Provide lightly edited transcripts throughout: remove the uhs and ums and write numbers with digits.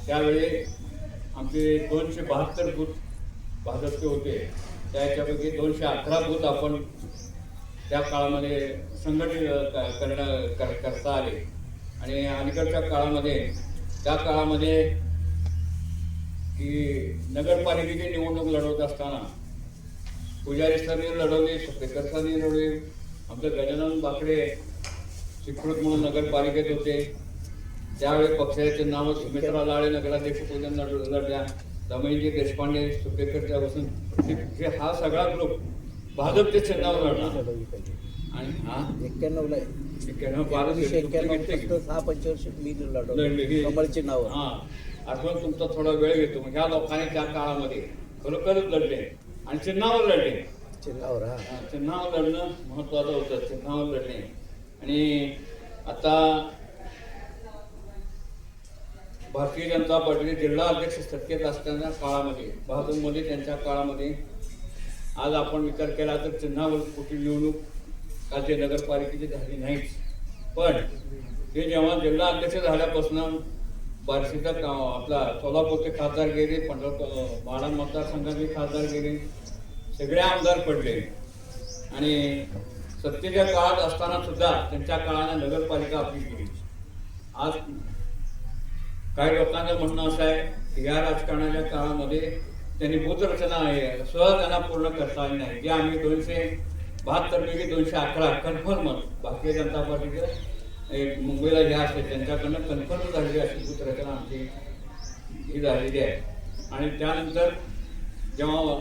त्यावेळी आमचे 272 बूथ भाजपचे होते. त्याच्यापैकी 211 बूथ आपण त्या काळामध्ये संघटित करता आले. आणि अलीकडच्या काळामध्ये त्या काळामध्ये की नगरपालिकेची निवडणूक लढवत असताना पुजारी सरनी लढवली, सुपेकर सरनी लढवली. आमचं गजानन बाकडे चिपळूण म्हणून नगरपालिकेत होते. त्यावेळी पक्षाचे नाव सुमित्रा लाळे नगराध्यक्ष पदून लढल्या. दमयंती देशपांडे सुपेकरच्या बसून हा सगळा ग्रुप भाजपचे चिन्हावर लढला. आणि हा 91ला 6-5 मी लढवली कमळचे नाव. हा आठवण तुमचा थोडा वेळ घेतो. ह्या लोकांनी त्या काळामध्ये खरोखरच लढले आणि चिन्हावर लढले. चिन्हावर लढणं महत्वाचं होतं. चिन्हावर लढणे. आणि आता भारतीय जनता पार्टीचे जिल्हा अध्यक्ष सत्तेत असताना काळामध्ये भाजपमध्ये त्यांच्या काळामध्ये आज आपण विचार केला तर चिन्हावर कुठली निवडणूक कालच्या नगरपालिकेची झाली नाहीच. पण ते जेव्हा जिल्हा अध्यक्ष झाल्यापासून बार्शीचा आपला सोलापूरचे खासदार गेले, पंढरपूर माढा मतदारसंघाचे खासदार गेले, सगळे आमदार पडले. आणि सत्तेच्या काळात असताना सुद्धा त्यांच्या काळाने नगरपालिका आपली केली. आज काही लोकांचं म्हणणं असं आहे की या राजकारणाच्या काळामध्ये त्यांनी बूथरचना आहे सहज त्यांना पूर्ण करता आली नाही. जे आम्ही 272 पैकी 211 कन्फर्म भारतीय जनता पार्टीचं मुंबईला जे असते त्यांच्याकडनं कन्फर्म झालेली अशी बूथरचना आमची ही झालेली आहे. आणि त्यानंतर जेव्हा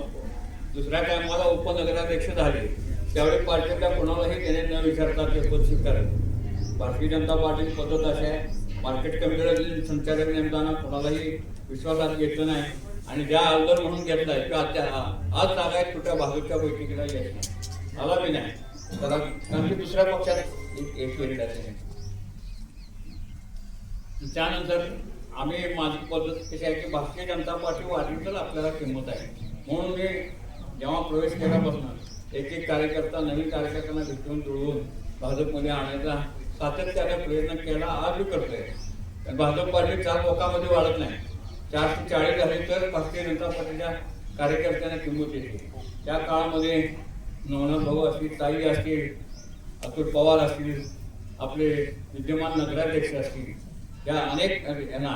दुसऱ्या टायमाला उपनगराध्यक्ष झाले त्यावेळी पार्टीतल्या कोणालाही त्याने न विचारता ते पद स्वीकारले. भारतीय जनता पार्टीची पद्धत अशी आहे, मार्केट कमिटीला संचालक नेमताना कोणालाही विश्वासात घेतलं नाही. आणि ज्या आमदार म्हणून घेतलाय किंवा आज जागा आहेत कुठल्या भाजपच्या बैठकीला येत आला बी नाही. कारण की दुसऱ्या पक्षात एक केलेला त्याने. त्यानंतर आम्ही माझी पद्धत कशी आहे की भारतीय जनता पार्टी वाढली तर आपल्याला किंमत आहे. म्हणून मी जेव्हा प्रवेश केल्यापासून एक कार्यकर्ता नवीन कार्यकर्त्यांना भेटून जुळवून भाजपमध्ये आणायचा सातत्याने प्रयत्न केला. आज बी करतोय. भाजप पार्टी 4 लोकांमध्ये वाढत नाही. 440 झाली तर भारतीय जनता पार्टीच्या कार्यकर्त्यांना किंमत येते. त्या काळामध्ये नवनाथ भाऊ असतील, ताई असतील, अतुल पवार असतील, आपले विद्यमान नगराध्यक्ष असतील, या अनेक यांना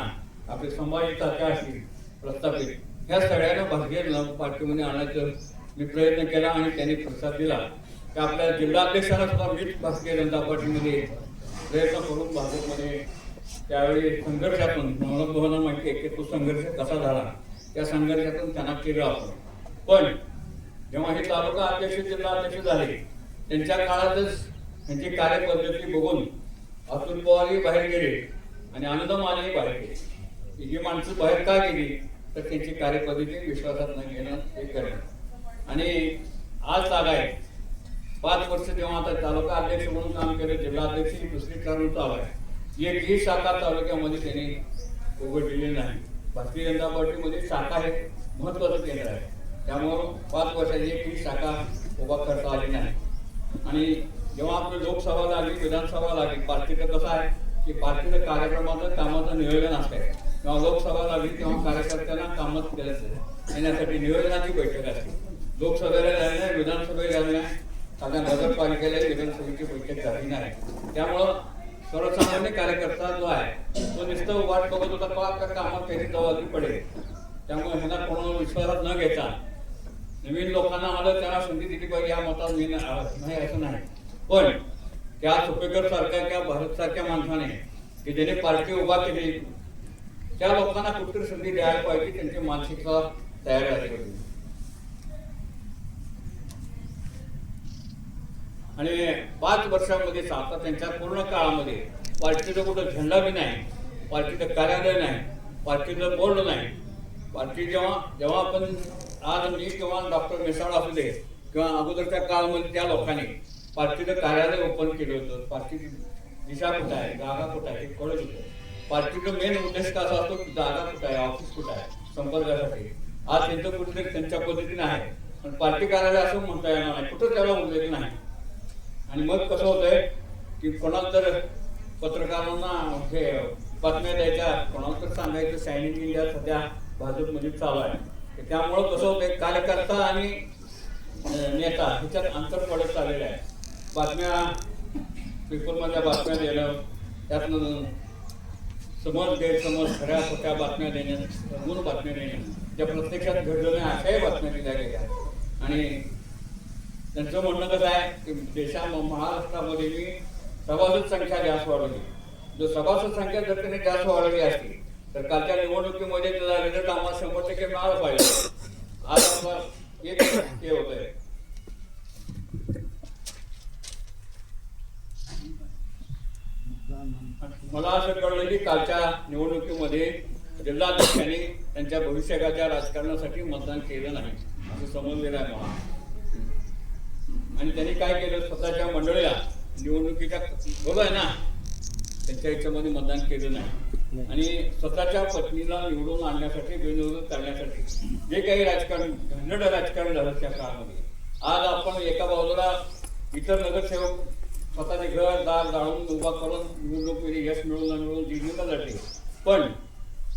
आपले संभाजी तात्या असतील प्रस्थापित, ह्या सगळ्यांना भारतीय जनता पार्टीमध्ये आणायचं मी प्रयत्न केला. आणि त्यांनी प्रतिसाद दिला की आपल्या जिल्हाध्यक्षांना सुद्धा मीच भारतीय जनता पार्टीमध्ये प्रयत्न करून भाजपमध्ये त्यावेळी संघर्षातून नवनाथ भाऊंना माहिती आहे की तो संघर्ष कसा झाला. त्या संघर्षातून त्यांना केलं आपण. पण जेव्हा हे तालुका अध्यक्ष जिल्हा अध्यक्ष झाले त्यांच्या काळातच त्यांची कार्यपद्धती बघून अतुल पवारही बाहेर गेले आणि आनंद मानेही बाहेर गेले. ही जी माणसं बाहेर का गेली तर त्यांची कार्यपद्धती विश्वासात न घेणं हे करणं. आणि आज जागा आहे 5 वर्ष जेव्हा आता तालुका अध्यक्ष म्हणून काम केलं, जिल्हा अध्यक्ष ही दुसरी टर्म चालू आहे. एकही शाखा तालुक्यामध्ये त्यांनी उघडलेली नाही. भारतीय जनता पार्टीमध्ये शाखा हे महत्वाचं केंद्र आहे. त्यामुळं 5 वर्षाची एकही शाखा उभा करता आली नाही. आणि जेव्हा आपली लोकसभा लागली, विधानसभा लागली, पार्टीचं कसं आहे की पार्टीचं कार्यक्रमाचं कामाचं नियोजन असतंय. जेव्हा लोकसभा लागली तेव्हा कार्यकर्त्यांना कामच येण्यासाठी नियोजनाची बैठक असते. लोकसभेला झाली नाही, विधानसभेला झाली नाही, आता नगरपालिकेला विधानसभेची बैठक झाली नाही. त्यामुळं सर्वसामान्य कार्यकर्ता जो आहे तो नुसतं वाट बघत होता का कामात काही जबाबदारी पडेल. त्यामुळे ह्यांना कोणाला विश्वासात न घेता नवीन लोकांना आलं त्यांना संधी दिली पाहिजे या मतात मी नाही असं नाही. पण त्या सुपेकर सारख्या किंवा भारत सारख्या माणसाने की ज्याने पार्टी उभा केली त्या लोकांना कुठतरी संधी द्यायला पाहिजे. त्यांची मानसिकता तयार झाली पाहिजे. आणि 5 वर्षामध्ये आता त्यांच्या पूर्ण काळामध्ये पार्टीचं कुठं झेंडा बी नाही, पार्टीचं कार्यालय नाही, पार्टीचं बोर्ड नाही. पार्टी जेव्हा आपण आज मी किंवा डॉक्टर मिसाळ असू दे किंवा अगोदरच्या काळामध्ये त्या लोकांनी पार्टीचं कार्यालय ओपन केलं होतं. पार्टीची दिशा कुठं आहे, जागा कुठं आहे हे कळत होतं. पार्टीचं मेन उद्देश कसा असतो की जागा कुठं आहे, ऑफिस कुठं आहे संपर्कासाठी. आज त्यांचं कुठेतरी त्यांच्या पद्धतीने आहे पण पार्टी कार्यालय असं म्हणता येणार नाही, कुठं त्याला उल्लेख नाही. आणि मग कसं होतंय की कोणाला तर पत्रकारांना हे बातम्या द्यायच्या, कोणाला तर सांगायचं शायनिंग इंडिया सध्या भाजपमध्ये चालू आहे. त्यामुळं कसं होतंय, कार्यकर्ता आणि नेता ह्याच्यात अंतर पडत चाललेलं आहे. बातम्या पेपरमधल्या बातम्या देणं, त्यातनं समज गैरसमज खऱ्या खोट्या बातम्या देण्यात गुण बातम्या देणं, ज्या प्रत्यक्षात घडलं नाही अशाही बातम्या दिल्या गेल्या. आणि त्यांचं म्हणणं कसं आहे की महाराष्ट्रामध्ये मी सभासद संख्या जास्त वाढवली. जर सभासद संख्या जर त्याने जास्त वाढवली असती तर कालच्या निवडणुकीमध्ये त्याचा रिझल्ट आम्हाला 100% मिळाला पाहिजे. आज आम्हाला एक हे होत आहे. मला असं कळलं की कालच्या निवडणुकीमध्ये जिल्हाध्यक्षांनी त्यांच्या भविष्यकाळच्या राजकारणासाठी मतदान केलं नाही असं समजलेलं आहे मला. आणि त्यांनी काय केलं, स्वतःच्या मंडळीला निवडणुकीच्या बरोबर आहे ना, त्यांच्या ह्याच्यामध्ये मतदान केलं नाही. आणि स्वतःच्या पत्नीला निवडून आणण्यासाठी, बिनविरोध करण्यासाठी जे काही राजकारण घनड राजकारण झालं त्या काळामध्ये, आज आपण एका बाजूला इतर नगरसेवक स्वतःचे घर दार जाळून उभा करून निवडणुकीमध्ये यश मिळवून मिळवून दिल्लीला लढले. पण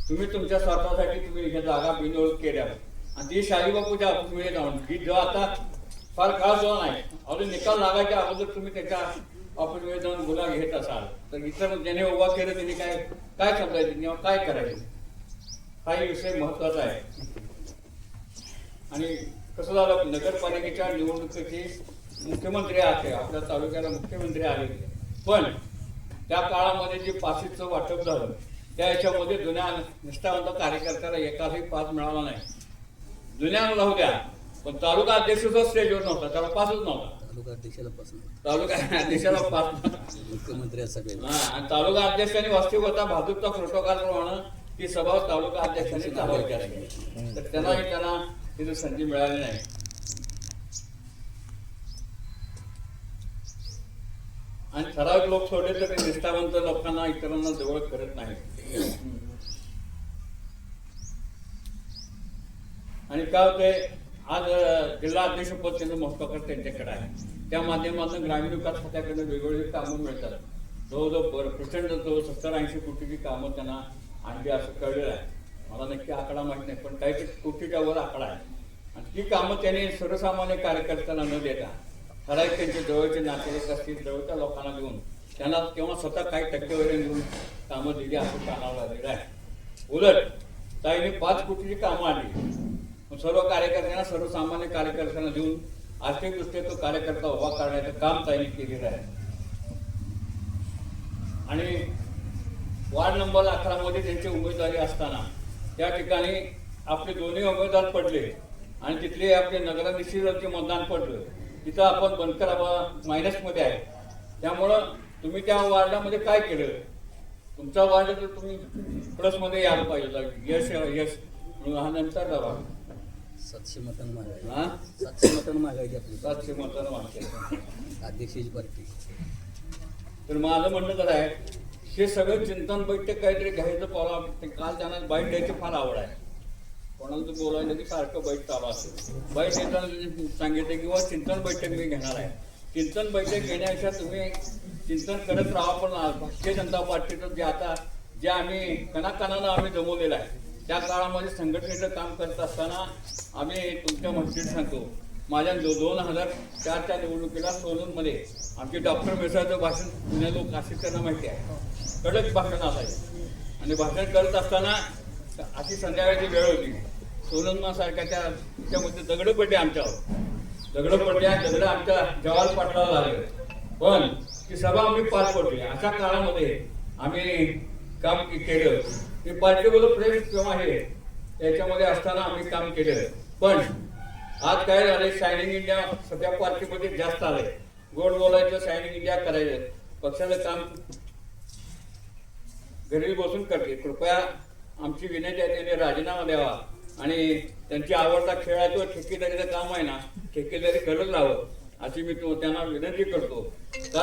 तुम्ही तुमच्या स्वार्थासाठी तुम्ही ह्या जागा बिनविरोध केल्या. आणि ती शाहीबापूच्या ऑफिसमध्ये जाऊन ही जो आता फार काळ जो नाही, अजून निकाल लागायच्या अगोदर तुम्ही त्याच्या ऑफिसमध्ये जाऊन गुन्हा घेत असाल तर इतर ज्याने उभा केलं त्यांनी काय समजायचं किंवा काय करायचं, हा विषय महत्वाचा आहे. आणि कसं झालं, नगरपालिकेच्या निवडणुकीची मुख्यमंत्री आहे, आपल्या तालुक्याला मुख्यमंत्री आले, पण त्या काळामध्ये जे पासीचं वाटप झालं त्या याच्यामध्ये जुन्या निष्ठावंत कार्यकर्त्याला एकाही पास मिळाला नाही. जुन्याला राहू द्या, पण तालुका अध्यक्ष स्टेजवर नव्हता, त्याला पासच नव्हता. तालुका अध्यक्षाला पास मुख्यमंत्री सगळे. आणि तालुका अध्यक्षांनी वास्तविक होता भाजपचा प्रोटोकॉल प्रमाणे ती सभा तालुका अध्यक्षांनी चालवायची आहे, तर त्यांना तिथे संधी मिळाली नाही. आणि ठराविक लोक सोडले तर निष्ठावंत लोकांना इतरांना जवळ करत नाही. आणि काय होते, आज जिल्हा अध्यक्षपद त्यांचं महत्वाचं त्यांच्याकडे आहे. त्या माध्यमातून ग्रामीण विकास खात्याकडे वेगवेगळी कामं मिळतात. जवळजवळ प्रचंड 70-80 कोटीची कामं त्यांना आणली असं कळलेलं आहे. मला नक्की आकडा माहित नाही, पण काहीतरी कोटीच्या वर आकडा आहे. आणि ती कामं त्यांनी सर्वसामान्य कार्यकर्त्यांना न देता ठराविक त्यांचे जवळचे नातेवाईक असतील जवळच्या लोकांना देऊन त्यांना किंवा स्वतः काही टक्केवारी देऊन कामं दिली असं कानावर लागलेलं आहे. उलट ताईने 5 कोटीची कामं आली, सर्व कार्यकर्त्यांना सर्वसामान्य कार्यकर्त्यांना देऊन आर्थिकदृष्ट्या तो कार्यकर्ता उभा करण्याचं काम ताईने केलेलं आहे. आणि वार्ड नंबर 11 मध्ये त्यांची उमेदवारी असताना त्या ठिकाणी आपले दोन्ही उमेदवार पडले आणि तिथले आपले नगराध्यक्षांचे मतदान पडलं. तिथं आपण बनकर मायनसमध्ये आहे. त्यामुळं तुम्ही त्या वार्डामध्ये काय केलं, तुमचा वार्ड तर तुम्ही प्लसमध्ये यायला पाहिजे. यश यश हा नंतर जावा. 700 मतांना मागायची. हा 700 मतांना मागायची आपली 700 मतांना मागते अध्यक्षाची पार्टी. तर माझं म्हणणं कसं आहे, हे सगळं चिंतन बैठक काहीतरी घ्यायचं पावला. काल त्यांना बाईट द्यायची फार आवड आहे. कोणाला तर बोलायला की सारखं बैठ चालू असेल. बाईट देताना सांगितलं किंवा चिंतन बैठक मी घेणार आहे. चिंतन बैठक घेण्यापेक्षा तुम्ही चिंतन करत राहा. पण भारतीय जनता पार्टीचं जे आम्ही कणाकणानं आम्ही जमवलेलं आहे, त्या काळामध्ये संघटनेचं काम करत असताना आम्ही तुमच्या मस्जिद सांगतो, माझ्या 2004च्या निवडणुकीला सोलूनमध्ये आमचे डॉक्टर मिसाळचं भाषण जुन्या लोक असे त्यांना माहिती आहे, कडक भाषण असायचं. आणि भाषण करत असताना अशी संध्याकाळची वेळ होती, सोलनमा त्याच्यामध्ये दगड पडले आमच्यावर. दगड आमच्या जवाल पाटलाला लागले, पण ती सभा आम्ही पार पडली. अशा काळामध्ये आम्ही काम केलं. ते पार्टीबरोबर प्रेम किंवा हे याच्यामध्ये असताना आम्ही काम केलं. पण आज काय झालंय, शायनिंग इंडिया सध्या पार्टीमध्ये जास्त आलंय. गोड बोलायचं, शायनिंग इंडिया करायचं, पक्षाचं काम घरी बसून करते. कृपया आमची विनंती आहे, त्यांनी राजीनामा द्यावा आणि त्यांची आवडता खेळाचं ठेकेदारीचं काम आहे ना, ठेकेदारी करत राहावं अशी मी त्यांना विनंती करतो.